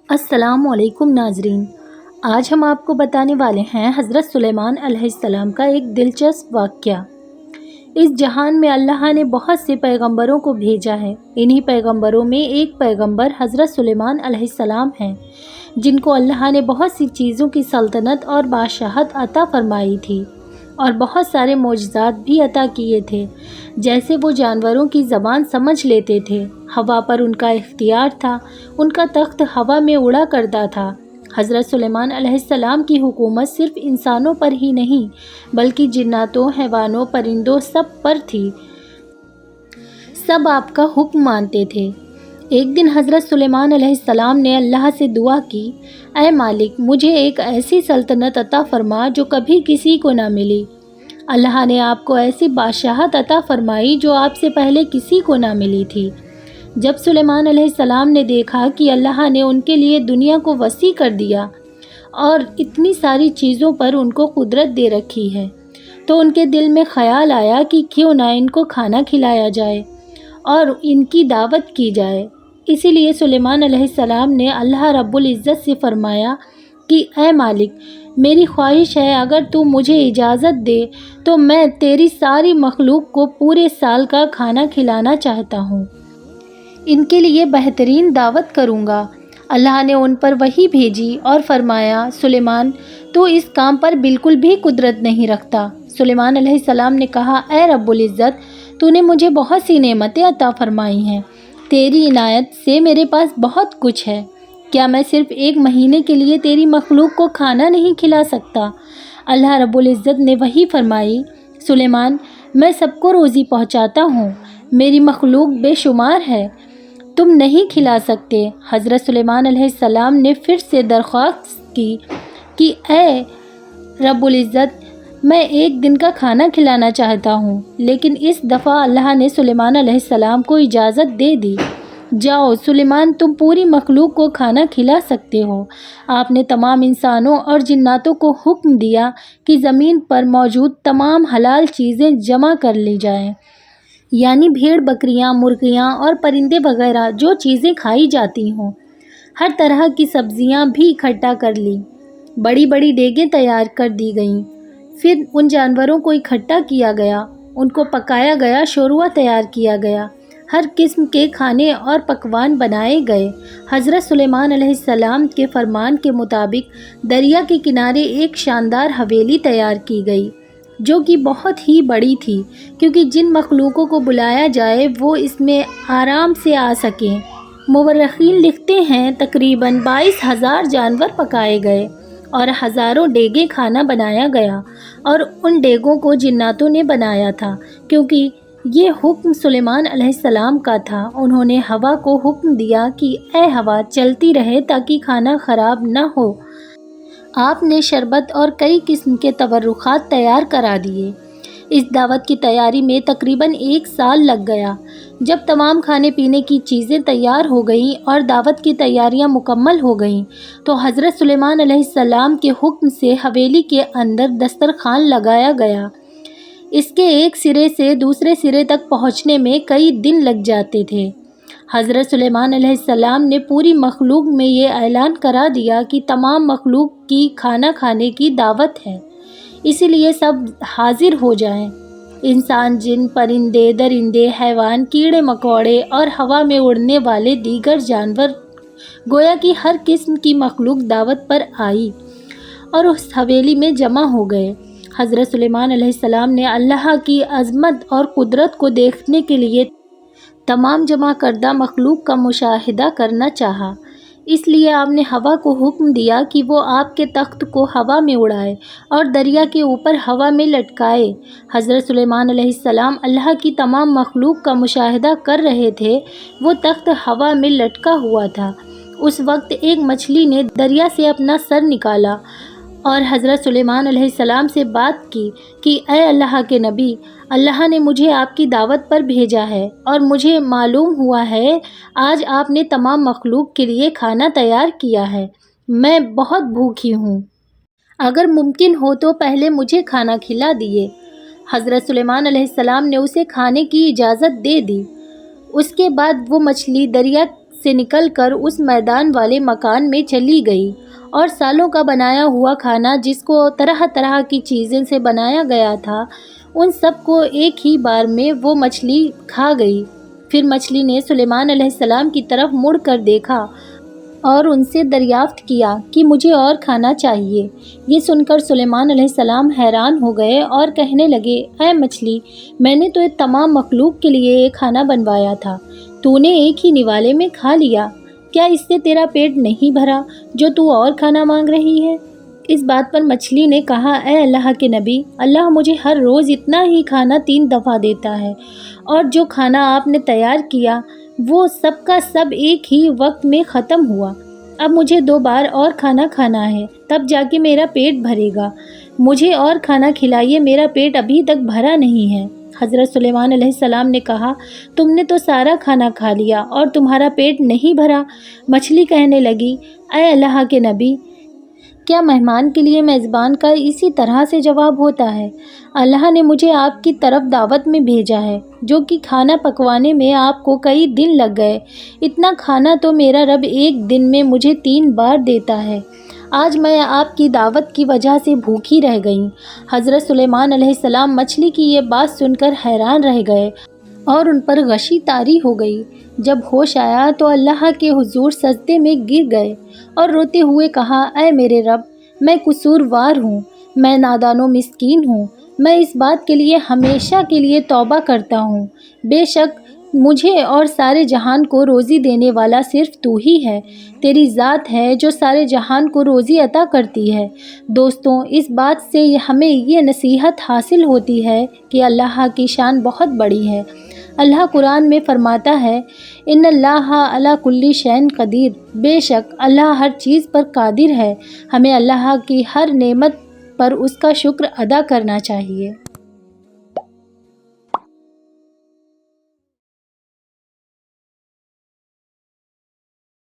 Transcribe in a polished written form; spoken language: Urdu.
السلام علیکم ناظرین، آج ہم آپ کو بتانے والے ہیں حضرت سلیمان علیہ السلام کا ایک دلچسپ واقعہ۔ اس جہان میں اللہ نے بہت سے پیغمبروں کو بھیجا ہے۔ انہی پیغمبروں میں ایک پیغمبر حضرت سلیمان علیہ السلام ہیں، جن کو اللہ نے بہت سی چیزوں کی سلطنت اور بادشاہت عطا فرمائی تھی اور بہت سارے معجزات بھی عطا کیے تھے، جیسے وہ جانوروں کی زبان سمجھ لیتے تھے، ہوا پر ان کا اختیار تھا، ان کا تخت ہوا میں اڑا کرتا تھا۔ حضرت سلیمان علیہ السلام کی حکومت صرف انسانوں پر ہی نہیں بلکہ جناتوں، حیوانوں، پرندوں سب پر تھی۔ سب آپ کا حکم مانتے تھے۔ ایک دن حضرت سلیمان علیہ السلام نے اللہ سے دعا کی، اے مالک، مجھے ایک ایسی سلطنت عطا فرما جو کبھی کسی کو نہ ملی۔ اللہ نے آپ کو ایسی بادشاہت عطا فرمائی جو آپ سے پہلے کسی کو نہ ملی تھی۔ جب سلیمان علیہ السلام نے دیکھا کہ اللہ نے ان کے لیے دنیا کو وسیع کر دیا اور اتنی ساری چیزوں پر ان کو قدرت دے رکھی ہے، تو ان کے دل میں خیال آیا کہ کیوں نہ ان کو کھانا کھلایا جائے اور ان کی دعوت کی جائے۔ اسی لیے سلیمان علیہ السلام نے اللہ رب العزت سے فرمایا کہ اے مالک، میری خواہش ہے اگر تو مجھے اجازت دے تو میں تیری ساری مخلوق کو پورے سال کا کھانا کھلانا چاہتا ہوں، ان کے لیے بہترین دعوت کروں گا۔ اللہ نے ان پر وحی بھیجی اور فرمایا، سلیمان، تو اس کام پر بالکل بھی قدرت نہیں رکھتا۔ سلیمان علیہ السلام نے کہا، اے رب العزت، تو نے مجھے بہت سی نعمتیں عطا فرمائی ہیں، تیری عنایت سے میرے پاس بہت کچھ ہے، کیا میں صرف ایک مہینے کے لیے تیری مخلوق کو کھانا نہیں کھلا سکتا؟ اللہ رب العزت نے وحی فرمائی، سلیمان، میں سب کو روزی پہنچاتا ہوں، میری مخلوق بے شمار ہے، تم نہیں کھلا سکتے۔ حضرت سلیمان علیہ السلام نے پھر سے درخواست کی کہ اے رب العزت، میں ایک دن کا کھانا کھلانا چاہتا ہوں، لیکن اس دفعہ اللہ نے سلیمان علیہ السلام کو اجازت دے دی، جاؤ سلیمان، تم پوری مخلوق کو کھانا کھلا سکتے ہو۔ آپ نے تمام انسانوں اور جناتوں کو حکم دیا کہ زمین پر موجود تمام حلال چیزیں جمع کر لی جائیں، یعنی بھیڑ، بکریاں، مرغیاں اور پرندے وغیرہ جو چیزیں کھائی جاتی ہوں۔ ہر طرح کی سبزیاں بھی اکٹھا کر لی، بڑی بڑی دیگیں تیار کر دی گئیں، پھر ان جانوروں کو اکٹھا کیا گیا، ان کو پکایا گیا، شوربہ تیار کیا گیا، ہر قسم کے کھانے اور پکوان بنائے گئے۔ حضرت سلیمان علیہ السلام کے فرمان کے مطابق دریا کے کنارے ایک شاندار حویلی تیار کی گئی، جو کہ بہت ہی بڑی تھی، کیونکہ جن مخلوقوں کو بلایا جائے وہ اس میں آرام سے آ سکیں۔ مورخین لکھتے ہیں تقریباً 22,000 جانور پکائے گئے اور ہزاروں ڈیگیں کھانا بنایا گیا، اور ان ڈیگوں کو جناتوں نے بنایا تھا، کیونکہ یہ حکم سلیمان علیہ السلام کا تھا۔ انہوں نے ہوا کو حکم دیا کہ اے ہوا، چلتی رہے تاکہ کھانا خراب نہ ہو۔ آپ نے شربت اور کئی قسم کے تبرکات تیار کرا دیے۔ اس دعوت کی تیاری میں تقریباً 1 سال لگ گیا۔ جب تمام کھانے پینے کی چیزیں تیار ہو گئیں اور دعوت کی تیاریاں مکمل ہو گئیں تو حضرت سلیمان علیہ السلام کے حکم سے حویلی کے اندر دسترخوان لگایا گیا۔ اس کے ایک سرے سے دوسرے سرے تک پہنچنے میں کئی دن لگ جاتے تھے۔ حضرت سلیمان علیہ السلام نے پوری مخلوق میں یہ اعلان کرا دیا کہ تمام مخلوق کی کھانا کھانے کی دعوت ہے، اسی لیے سب حاضر ہو جائیں۔ انسان، جن، پرندے، درندے، حیوان، کیڑے مکوڑے اور ہوا میں اڑنے والے دیگر جانور، گویا کہ ہر قسم کی مخلوق دعوت پر آئی اور اس حویلی میں جمع ہو گئے۔ حضرت سلیمان علیہ السلام نے اللہ کی عظمت اور قدرت کو دیکھنے کے لیے تمام جمع کردہ مخلوق کا مشاہدہ کرنا چاہا، اس لیے آپ نے ہوا کو حکم دیا کہ وہ آپ کے تخت کو ہوا میں اڑائے اور دریا کے اوپر ہوا میں لٹکائے۔ حضرت سلیمان علیہ السلام اللہ کی تمام مخلوق کا مشاہدہ کر رہے تھے، وہ تخت ہوا میں لٹکا ہوا تھا۔ اس وقت ایک مچھلی نے دریا سے اپنا سر نکالا اور حضرت سلیمان علیہ السلام سے بات کی کہ اے اللہ کے نبی، اللہ نے مجھے آپ کی دعوت پر بھیجا ہے اور مجھے معلوم ہوا ہے آج آپ نے تمام مخلوق کے لیے کھانا تیار کیا ہے، میں بہت بھوکی ہوں، اگر ممکن ہو تو پہلے مجھے کھانا کھلا دیے۔ حضرت سلیمان علیہ السلام نے اسے کھانے کی اجازت دے دی۔ اس کے بعد وہ مچھلی دریا سے نکل کر اس میدان والے مکان میں چلی گئی اور سالوں کا بنایا ہوا کھانا جس کو طرح طرح کی چیزیں سے بنایا گیا تھا ان سب کو ایک ہی بار میں وہ مچھلی کھا گئی۔ پھر مچھلی نے سلیمان علیہ السلام کی طرف مڑ کر دیکھا اور ان سے دریافت کیا کہ مجھے اور کھانا چاہیے۔ یہ سن کر سلیمان علیہ السلام حیران ہو گئے اور کہنے لگے، اے مچھلی، میں نے تو تمام مخلوق کے لیے یہ کھانا بنوایا تھا، تو نے ایک ہی نوالے میں کھا لیا۔ کیا اس سے تیرا پیٹ نہیں بھرا جو تو اور کھانا مانگ رہی ہے؟ اس بات پر مچھلی نے کہا، اے اللہ کے نبی، اللہ مجھے ہر روز اتنا ہی کھانا 3 دفعہ دیتا ہے، اور جو کھانا آپ نے تیار کیا وہ سب کا سب ایک ہی وقت میں ختم ہوا۔ اب مجھے 2 بار اور کھانا کھانا ہے، تب جا کے میرا پیٹ بھرے گا۔ مجھے اور کھانا کھلائیے، میرا پیٹ ابھی تک بھرا نہیں ہے۔ حضرت سلیمان علیہ السلام نے کہا، تم نے تو سارا کھانا کھا لیا اور تمہارا پیٹ نہیں بھرا۔ مچھلی کہنے لگی، اے اللہ کے نبی، کیا مہمان کے لیے میزبان کا اسی طرح سے جواب ہوتا ہے؟ اللہ نے مجھے آپ کی طرف دعوت میں بھیجا ہے، جو کہ کھانا پکوانے میں آپ کو کئی دن لگ گئے۔ اتنا کھانا تو میرا رب ایک دن میں مجھے 3 بار دیتا ہے۔ آج میں آپ کی دعوت کی وجہ سے بھوکی رہ گئی۔ حضرت سلیمان علیہ السلام مچھلی کی یہ بات سن کر حیران رہ گئے اور ان پر غشی طاری ہو گئی۔ جب ہوش آیا تو اللہ کے حضور سجدے میں گر گئے اور روتے ہوئے کہا، اے میرے رب، میں قصوروار ہوں، میں نادان و مسکین ہوں، میں اس بات کے لیے ہمیشہ کے لیے توبہ کرتا ہوں۔ بے شک مجھے اور سارے جہان کو روزی دینے والا صرف تو ہی ہے، تیری ذات ہے جو سارے جہان کو روزی عطا کرتی ہے۔ دوستوں، اس بات سے ہمیں یہ نصیحت حاصل ہوتی ہے کہ اللہ کی شان بہت بڑی ہے۔ اللہ قرآن میں فرماتا ہے، ان اللہ علی کل شیء قدیر، بے شک اللہ ہر چیز پر قادر ہے۔ ہمیں اللہ کی ہر نعمت پر اس کا شکر ادا کرنا چاہیے۔